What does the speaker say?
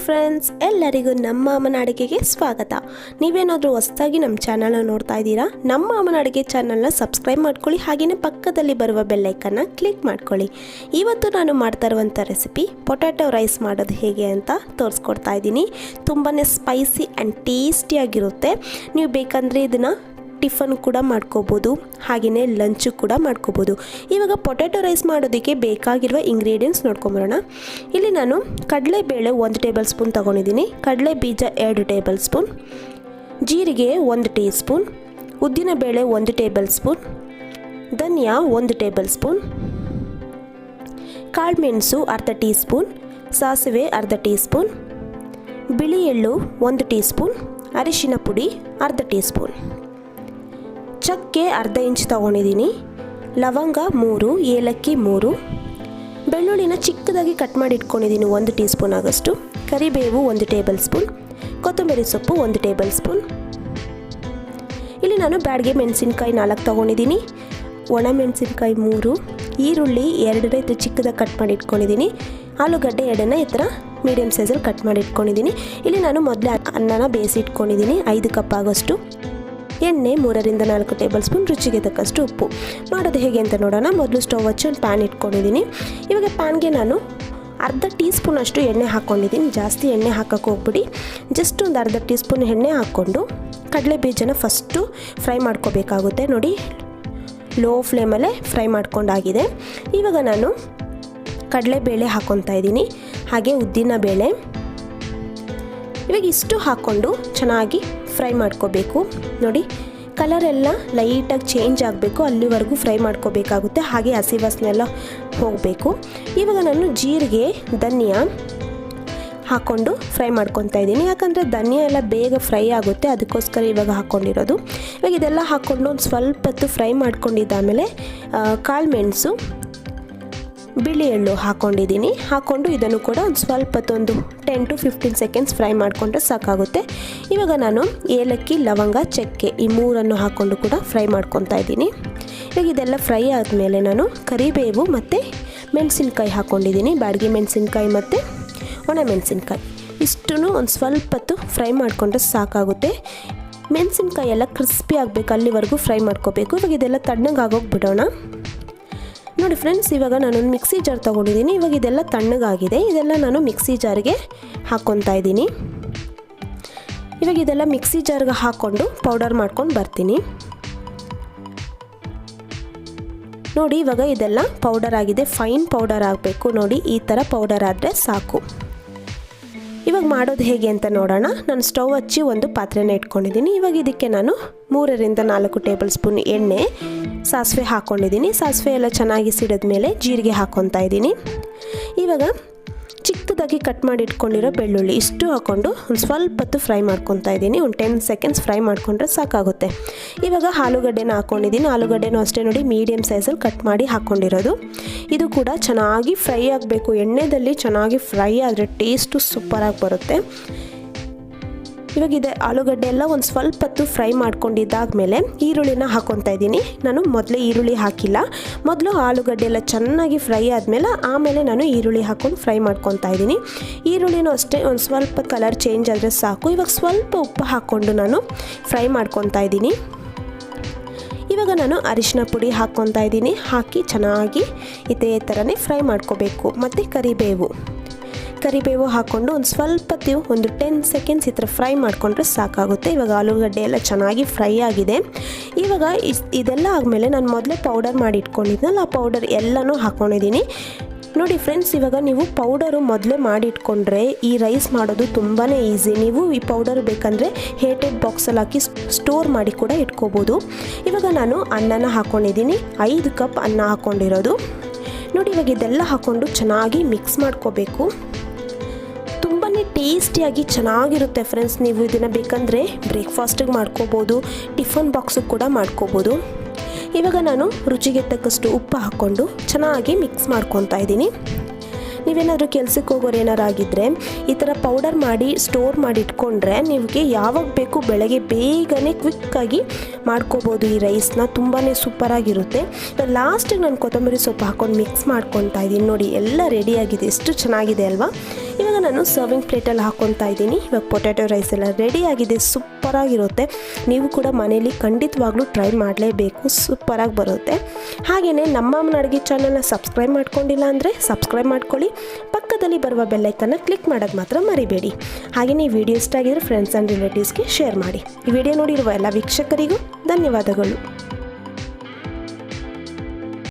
Friends, ಎಲ್ಲರಿಗೂ ನಮ್ಮ ಅಮ್ಮನ ಅಡುಗೆಗೆ ಸ್ವಾಗತ. ನೀವೇನಾದರೂ ಹೊಸದಾಗಿ ನಮ್ಮ ಚಾನಲ್ನ ನೋಡ್ತಾ ಇದ್ದೀರಾ, ನಮ್ಮ ಅಮ್ಮನ ಅಡುಗೆ ಚಾನಲ್ನ ಸಬ್ಸ್ಕ್ರೈಬ್ ಮಾಡ್ಕೊಳ್ಳಿ. ಹಾಗೆಯೇ ಪಕ್ಕದಲ್ಲಿ ಬರುವ ಬೆಲ್ಲೈಕನ್ನ ಕ್ಲಿಕ್ ಮಾಡ್ಕೊಳ್ಳಿ. ಇವತ್ತು ನಾನು ಮಾಡ್ತಾ ಇರುವಂಥ ರೆಸಿಪಿ ಪೊಟ್ಯಾಟೊ ರೈಸ್ ಮಾಡೋದು ಹೇಗೆ ಅಂತ ತೋರಿಸ್ಕೊಡ್ತಾ ಇದ್ದೀನಿ. ತುಂಬಾ ಸ್ಪೈಸಿ ಆ್ಯಂಡ್ ಟೇಸ್ಟಿಯಾಗಿರುತ್ತೆ. ನೀವು ಬೇಕಂದರೆ ಇದನ್ನು ಟಿಫನ್ ಕೂಡ ಮಾಡ್ಕೋಬೋದು, ಹಾಗೆಯೇ ಲಂಚು ಕೂಡ ಮಾಡ್ಕೋಬೋದು. ಇವಾಗ ಪೊಟ್ಯಾಟೊ ರೈಸ್ ಮಾಡೋದಕ್ಕೆ ಬೇಕಾಗಿರುವ ಇಂಗ್ರೀಡಿಯೆಂಟ್ಸ್ ನೋಡ್ಕೊಂಬರೋಣ. ಇಲ್ಲಿ ನಾನು ಕಡಲೆಬೇಳೆ 1 ಟೇಬಲ್ ಸ್ಪೂನ್ ತೊಗೊಂಡಿದ್ದೀನಿ, ಕಡಲೆ ಬೀಜ 2 ಟೇಬಲ್ ಸ್ಪೂನ್, ಜೀರಿಗೆ 1 ಟೀ ಸ್ಪೂನ್, ಉದ್ದಿನಬೇಳೆ 1 ಟೇಬಲ್ ಸ್ಪೂನ್, ಧನಿಯಾ 1 ಟೇಬಲ್ ಸ್ಪೂನ್, ಕಾಳುಮೆಣಸು ಅರ್ಧ ಟೀ ಸ್ಪೂನ್, ಸಾಸಿವೆ ಅರ್ಧ ಟೀ ಸ್ಪೂನ್, ಬಿಳಿ ಎಳ್ಳು 1 ಟೀ ಸ್ಪೂನ್, ಅರಿಶಿನ ಪುಡಿ ಅರ್ಧ ಟೀ ಸ್ಪೂನ್, ಚಕ್ಕೆ ಅರ್ಧ ಇಂಚ್ ತೊಗೊಂಡಿದ್ದೀನಿ, ಲವಂಗ 3, ಏಲಕ್ಕಿ 3, ಬೆಳ್ಳುಳ್ಳಿನ ಚಿಕ್ಕದಾಗಿ ಕಟ್ ಮಾಡಿ ಇಟ್ಕೊಂಡಿದ್ದೀನಿ 1 ಟೀ ಸ್ಪೂನ್ ಆಗೋಷ್ಟು, ಕರಿಬೇವು 1 ಟೇಬಲ್ ಸ್ಪೂನ್, ಕೊತ್ತಂಬರಿ ಸೊಪ್ಪು 1 ಟೇಬಲ್ ಸ್ಪೂನ್. ಇಲ್ಲಿ ನಾನು ಬ್ಯಾಡಗೆ ಮೆಣಸಿನ್ಕಾಯಿ 4 ತೊಗೊಂಡಿದ್ದೀನಿ, ಒಣ ಮೆಣಸಿನ್ಕಾಯಿ 3, ಈರುಳ್ಳಿ 2 ಚಿಕ್ಕದಾಗಿ ಕಟ್ ಮಾಡಿ ಇಟ್ಕೊಂಡಿದ್ದೀನಿ, ಆಲೂಗಡ್ಡೆ 2 ಈ ಥರ ಮೀಡಿಯಮ್ ಸೈಜಲ್ಲಿ ಕಟ್ ಮಾಡಿ ಇಟ್ಕೊಂಡಿದ್ದೀನಿ. ಇಲ್ಲಿ ನಾನು ಮೊದಲೇ ಅನ್ನನ ಬೇಯಿಸಿ ಇಟ್ಕೊಂಡಿದ್ದೀನಿ 5 ಕಪ್ ಆಗೋಷ್ಟು, ಎಣ್ಣೆ 3 ರಿಂದ 4 ಟೇಬಲ್ ಸ್ಪೂನ್, ರುಚಿಗೆ ತಕ್ಕಷ್ಟು ಉಪ್ಪು. ಮಾಡೋದು ಹೇಗೆ ಅಂತ ನೋಡೋಣ. ಮೊದಲು ಸ್ಟವ್ ಹಚ್ಚಿ ಒಂದು ಪ್ಯಾನ್ ಇಟ್ಕೊಂಡಿದ್ದೀನಿ. ಇವಾಗ ಪ್ಯಾನ್ಗೆ ನಾನು ಅರ್ಧ ಟೀ ಸ್ಪೂನ್ ಅಷ್ಟು ಎಣ್ಣೆ ಹಾಕ್ಕೊಂಡಿದ್ದೀನಿ. ಜಾಸ್ತಿ ಎಣ್ಣೆ ಹಾಕೋಕ್ಕೆ ಹೋಗ್ಬಿಡಿ, ಜಸ್ಟ್ ಒಂದು ಅರ್ಧ ಟೀ ಸ್ಪೂನ್ ಎಣ್ಣೆ ಹಾಕ್ಕೊಂಡು ಕಡಲೆ ಬೀಜನ ಫಸ್ಟು ಫ್ರೈ ಮಾಡ್ಕೋಬೇಕಾಗುತ್ತೆ. ನೋಡಿ, ಲೋ ಫ್ಲೇಮಲ್ಲೇ ಫ್ರೈ ಮಾಡ್ಕೊಂಡಾಗಿದೆ. ಇವಾಗ ನಾನು ಕಡಲೆಬೇಳೆ ಹಾಕ್ಕೊತಾ ಇದ್ದೀನಿ, ಹಾಗೆ ಉದ್ದಿನ ಬೇಳೆ. ಇವಾಗ ಇಷ್ಟು ಹಾಕ್ಕೊಂಡು ಚೆನ್ನಾಗಿ ಫ್ರೈ ಮಾಡ್ಕೋಬೇಕು. ನೋಡಿ, ಕಲರೆಲ್ಲ ಲೈಟಾಗಿ ಚೇಂಜ್ ಆಗಬೇಕು, ಅಲ್ಲಿವರೆಗೂ ಫ್ರೈ ಮಾಡ್ಕೋಬೇಕಾಗುತ್ತೆ. ಹಾಗೆ ಹಸಿ ವಾಸನೆ ಎಲ್ಲ ಹೋಗಬೇಕು. ಇವಾಗ ನಾನು ಜೀರಿಗೆ, ಧನಿಯಾ ಹಾಕ್ಕೊಂಡು ಫ್ರೈ ಮಾಡ್ಕೊತಾ ಇದ್ದೀನಿ. ಯಾಕಂದರೆ ಧನಿಯಾ ಎಲ್ಲ ಬೇಗ ಫ್ರೈ ಆಗುತ್ತೆ, ಅದಕ್ಕೋಸ್ಕರ ಇವಾಗ ಹಾಕ್ಕೊಂಡಿರೋದು. ಇವಾಗ ಇದೆಲ್ಲ ಹಾಕ್ಕೊಂಡು ಒಂದು ಸ್ವಲ್ಪ ಹೊತ್ತು ಫ್ರೈ ಮಾಡ್ಕೊಂಡಿದ್ದಾದಮೇಲೆ ಕಾಳುಮೆಣಸು, ಬಿಳಿ ಎಳ್ಳು ಹಾಕ್ಕೊಂಡಿದ್ದೀನಿ. ಹಾಕ್ಕೊಂಡು ಇದನ್ನು ಕೂಡ ಒಂದು ಸ್ವಲ್ಪ ಹೊತ್ತು 10 to 15 ಸೆಕೆಂಡ್ಸ್ ಫ್ರೈ ಮಾಡಿಕೊಂಡ್ರೆ ಸಾಕಾಗುತ್ತೆ. ಇವಾಗ ನಾನು ಏಲಕ್ಕಿ, ಲವಂಗ, ಚಕ್ಕೆ ಈ 3 ಹಾಕ್ಕೊಂಡು ಕೂಡ ಫ್ರೈ ಮಾಡ್ಕೊತಾ ಇದ್ದೀನಿ. ಇವಾಗ ಇದೆಲ್ಲ ಫ್ರೈ ಆದಮೇಲೆ ನಾನು ಕರಿಬೇವು ಮತ್ತು ಮೆಣಸಿನ್ಕಾಯಿ ಹಾಕ್ಕೊಂಡಿದ್ದೀನಿ, ಬ್ಯಾಡಗೆ ಮೆಣಸಿನ್ಕಾಯಿ ಮತ್ತು ಒಣ ಮೆಣಸಿನ್ಕಾಯಿ. ಇಷ್ಟನ್ನು ಒಂದು ಸ್ವಲ್ಪ ಹೊತ್ತು ಫ್ರೈ ಮಾಡಿಕೊಂಡ್ರೆ ಸಾಕಾಗುತ್ತೆ. ಮೆಣಸಿನ್ಕಾಯಿ ಎಲ್ಲ ಕ್ರಿಸ್ಪಿ ಆಗಬೇಕು, ಅಲ್ಲಿವರೆಗೂ ಫ್ರೈ ಮಾಡ್ಕೋಬೇಕು. ಇವಾಗ ಇದೆಲ್ಲ ತಣ್ಣಗೆ ಆಗೋಗಿ ಬಿಡೋಣ. ನೋಡಿ ಫ್ರೆಂಡ್ಸ್, ಇವಾಗ ನಾನೊಂದು ಮಿಕ್ಸಿ ಜಾರ್ ತೊಗೊಂಡಿದ್ದೀನಿ. ಇವಾಗ ಇದೆಲ್ಲ ತಣ್ಣಗಾಗಿದೆ, ಇದೆಲ್ಲ ನಾನು ಮಿಕ್ಸಿ ಜಾರ್ಗೆ ಹಾಕ್ಕೊತಾ ಇದ್ದೀನಿ. ಇವಾಗ ಇದೆಲ್ಲ ಮಿಕ್ಸಿ ಜಾರ್ಗೆ ಹಾಕ್ಕೊಂಡು ಪೌಡರ್ ಮಾಡ್ಕೊಂಡು ಬರ್ತೀನಿ. ನೋಡಿ, ಇವಾಗ ಇದೆಲ್ಲ ಪೌಡರ್ ಆಗಿದೆ, ಫೈನ್ ಪೌಡರ್ ಆಗಬೇಕು. ನೋಡಿ, ಈ ಥರ ಪೌಡರ್ ಆದರೆ ಸಾಕು. ಇವಾಗ ಮಾಡೋದು ಹೇಗೆ ಅಂತ ನೋಡೋಣ. ನಾನು ಸ್ಟವ್ ಹಚ್ಚಿ ಒಂದು ಪಾತ್ರೆನ ಇಟ್ಕೊಂಡಿದ್ದೀನಿ. ಇವಾಗ ಇದಕ್ಕೆ ನಾನು 3 ರಿಂದ 4 ಟೇಬಲ್ ಸ್ಪೂನ್ ಎಣ್ಣೆ, ಸಾಸಿವೆ ಹಾಕ್ಕೊಂಡಿದ್ದೀನಿ. ಸಾಸಿವೆ ಎಲ್ಲ ಚೆನ್ನಾಗಿ ಸಿಡಿದ್ಮೇಲೆ ಜೀರಿಗೆ ಹಾಕ್ಕೊತಾ ಇದ್ದೀನಿ. ಇವಾಗ ಚಿಕ್ಕದಾಗಿ ಕಟ್ ಮಾಡಿ ಇಟ್ಕೊಂಡಿರೋ ಬೆಳ್ಳುಳ್ಳಿ ಇಷ್ಟು ಹಾಕ್ಕೊಂಡು ಒಂದು ಸ್ವಲ್ಪ ಹೊತ್ತು ಫ್ರೈ ಮಾಡ್ಕೊತಾ ಇದ್ದೀನಿ. ಒಂದು 10 ಸೆಕೆಂಡ್ಸ್ ಫ್ರೈ ಮಾಡಿಕೊಂಡ್ರೆ ಸಾಕಾಗುತ್ತೆ. ಇವಾಗ ಆಲೂಗಡ್ಡೆನ ಹಾಕ್ಕೊಂಡಿದ್ದೀನಿ. ಆಲೂಗಡ್ಡೆನೂ ಅಷ್ಟೇ ನೋಡಿ, ಮೀಡಿಯಮ್ ಸೈಜಲ್ಲಿ ಕಟ್ ಮಾಡಿ ಹಾಕ್ಕೊಂಡಿರೋದು. ಇದು ಕೂಡ ಚೆನ್ನಾಗಿ ಫ್ರೈ ಆಗಬೇಕು. ಎಣ್ಣೆಯಲ್ಲಿ ಚೆನ್ನಾಗಿ ಫ್ರೈ ಆದರೆ ಟೇಸ್ಟು ಸೂಪರಾಗಿ ಬರುತ್ತೆ. ಇವಾಗ ಇದೆ ಆಲೂಗಡ್ಡೆ ಎಲ್ಲ ಒಂದು ಸ್ವಲ್ಪ ಹೊತ್ತು ಫ್ರೈ ಮಾಡ್ಕೊಂಡಿದ್ದಾದಮೇಲೆ ಈರುಳ್ಳಿನ ಹಾಕ್ಕೊತಾ ಇದ್ದೀನಿ. ನಾನು ಮೊದಲೇ ಈರುಳ್ಳಿ ಹಾಕಿಲ್ಲ, ಮೊದಲು ಆಲೂಗಡ್ಡೆ ಎಲ್ಲ ಚೆನ್ನಾಗಿ ಫ್ರೈ ಆಮೇಲೆ ನಾನು ಈರುಳ್ಳಿ ಹಾಕ್ಕೊಂಡು ಫ್ರೈ ಮಾಡ್ಕೊತಾ ಇದ್ದೀನಿ. ಈರುಳ್ಳಿನೂ ಅಷ್ಟೇ ಒಂದು ಸ್ವಲ್ಪ ಕಲರ್ ಚೇಂಜ್ ಆದರೆ ಸಾಕು. ಇವಾಗ ಸ್ವಲ್ಪ ಉಪ್ಪು ಹಾಕ್ಕೊಂಡು ನಾನು ಫ್ರೈ ಮಾಡ್ಕೊತಾ ಇದ್ದೀನಿ. ಇವಾಗ ನಾನು ಅರಿಶಿನ ಪುಡಿ ಹಾಕ್ಕೊತಾ ಇದ್ದೀನಿ. ಹಾಕಿ ಚೆನ್ನಾಗಿ ಇದೇ ಥರನೇ ಫ್ರೈ ಮಾಡ್ಕೋಬೇಕು. ಮತ್ತು ಕರಿಬೇವು ಹಾಕ್ಕೊಂಡು ಒಂದು ಸ್ವಲ್ಪ ಹೊತ್ತು ಒಂದು 10 ಸೆಕೆಂಡ್ಸ್ ಈ ಥರ ಫ್ರೈ ಮಾಡಿಕೊಂಡ್ರೆ ಸಾಕಾಗುತ್ತೆ. ಇವಾಗ ಆಲೂಗಡ್ಡೆ ಎಲ್ಲ ಚೆನ್ನಾಗಿ ಫ್ರೈ ಆಗಿದೆ. ಇವಾಗ ಇದೆಲ್ಲ ಆದಮೇಲೆ ನಾನು ಮೊದಲೇ ಪೌಡರ್ ಮಾಡಿ ಇಟ್ಕೊಂಡಿದ್ನಲ್ಲ, ಆ ಪೌಡರ್ ಎಲ್ಲನೂ ಹಾಕ್ಕೊಂಡಿದ್ದೀನಿ. ನೋಡಿ ಫ್ರೆಂಡ್ಸ್, ಇವಾಗ ನೀವು ಪೌಡರು ಮೊದಲೇ ಮಾಡಿಟ್ಕೊಂಡ್ರೆ ಈ ರೈಸ್ ಮಾಡೋದು ತುಂಬಾ ಈಸಿ. ನೀವು ಈ ಪೌಡರ್ ಬೇಕಂದರೆ ಹೇಟೆಡ್ ಬಾಕ್ಸಲ್ಲಿ ಹಾಕಿ ಸ್ಟೋರ್ ಮಾಡಿ ಕೂಡ ಇಟ್ಕೋಬೋದು. ಇವಾಗ ನಾನು ಅನ್ನನ ಹಾಕ್ಕೊಂಡಿದ್ದೀನಿ, 5 ಕಪ್ ಅನ್ನ ಹಾಕ್ಕೊಂಡಿರೋದು. ನೋಡಿ, ಇವಾಗ ಇದೆಲ್ಲ ಹಾಕ್ಕೊಂಡು ಚೆನ್ನಾಗಿ ಮಿಕ್ಸ್ ಮಾಡ್ಕೋಬೇಕು. ತುಂಬಾ ಟೇಸ್ಟಿಯಾಗಿ ಚೆನ್ನಾಗಿರುತ್ತೆ ಫ್ರೆಂಡ್ಸ್. ನೀವು ಇದನ್ನು ಬೇಕಂದರೆ ಬ್ರೇಕ್ಫಾಸ್ಟಿಗೆ ಮಾಡ್ಕೋಬೋದು, ಟಿಫನ್ ಬಾಕ್ಸಿಗೆ ಕೂಡ ಮಾಡ್ಕೋಬೋದು. ಇವಾಗ ನಾನು ರುಚಿಗೆ ತಕ್ಕಷ್ಟು ಉಪ್ಪು ಹಾಕ್ಕೊಂಡು ಚೆನ್ನಾಗಿ ಮಿಕ್ಸ್ ಮಾಡ್ಕೊತಾ ಇದ್ದೀನಿ. ನೀವೇನಾದರೂ ಕೆಲಸಕ್ಕೆ ಹೋಗೋರು ಏನಾರಾಗಿದ್ದರೆ ಈ ಥರ ಪೌಡರ್ ಮಾಡಿ ಸ್ಟೋರ್ ಮಾಡಿ ಇಟ್ಕೊಂಡ್ರೆ ನಿಮಗೆ ಯಾವಾಗ ಬೇಕು ಬೆಳಗ್ಗೆ ಬೇಗನೆ ಕ್ವಿಕ್ಕಾಗಿ ಮಾಡ್ಕೋಬೋದು ಈ ರೈಸ್ನ. ತುಂಬಾ ಸೂಪರಾಗಿರುತ್ತೆ. ಲಾಸ್ಟಿಗೆ ನಾನು ಕೊತ್ತಂಬರಿ ಸೊಪ್ಪು ಹಾಕ್ಕೊಂಡು ಮಿಕ್ಸ್ ಮಾಡ್ಕೊತಾ ಇದ್ದೀನಿ. ನೋಡಿ, ಎಲ್ಲ ರೆಡಿಯಾಗಿದೆ, ಎಷ್ಟು ಚೆನ್ನಾಗಿದೆ ಅಲ್ವಾ. ಇವಾಗ ನಾನು ಸರ್ವಿಂಗ್ ಪ್ಲೇಟಲ್ಲಿ ಹಾಕ್ಕೊತಾ ಇದ್ದೀನಿ. ಇವಾಗ ಪೊಟ್ಯಾಟೊ ರೈಸ್ ಎಲ್ಲ ರೆಡಿಯಾಗಿದೆ. ಸೂಪರಾಗಿರುತ್ತೆ. ನೀವು ಕೂಡ ಮನೇಲಿ ಖಂಡಿತವಾಗ್ಲೂ ಟ್ರೈ ಮಾಡಲೇಬೇಕು. ಸೂಪರಾಗಿ ಬರುತ್ತೆ. ಹಾಗೆಯೇ ನಮ್ಮ ಅಮ್ಮನ ಅಡುಗೆ ಚಾನಲ್ನ ಸಬ್ಸ್ಕ್ರೈಬ್ ಮಾಡ್ಕೊಂಡಿಲ್ಲ ಅಂದರೆ ಸಬ್ಸ್ಕ್ರೈಬ್ ಮಾಡ್ಕೊಳ್ಳಿ. ಪಕ್ಕದಲ್ಲಿ ಬರುವ ಬೆಲ್ಲೈಕನ್ನ ಕ್ಲಿಕ್ ಮಾಡೋದು ಮಾತ್ರ ಮರಿಬೇಡಿ. ಹಾಗೆಯೇ ಈ ವಿಡಿಯೋ ಇಷ್ಟ ಆಗಿದ್ರೆ ಫ್ರೆಂಡ್ಸ್ ಆ್ಯಂಡ್ ರಿಲೇಟಿವ್ಸ್ಗೆ ಶೇರ್ ಮಾಡಿ. ಈ ವಿಡಿಯೋ ನೋಡಿರುವ ಎಲ್ಲ ವೀಕ್ಷಕರಿಗೂ ಧನ್ಯವಾದಗಳು.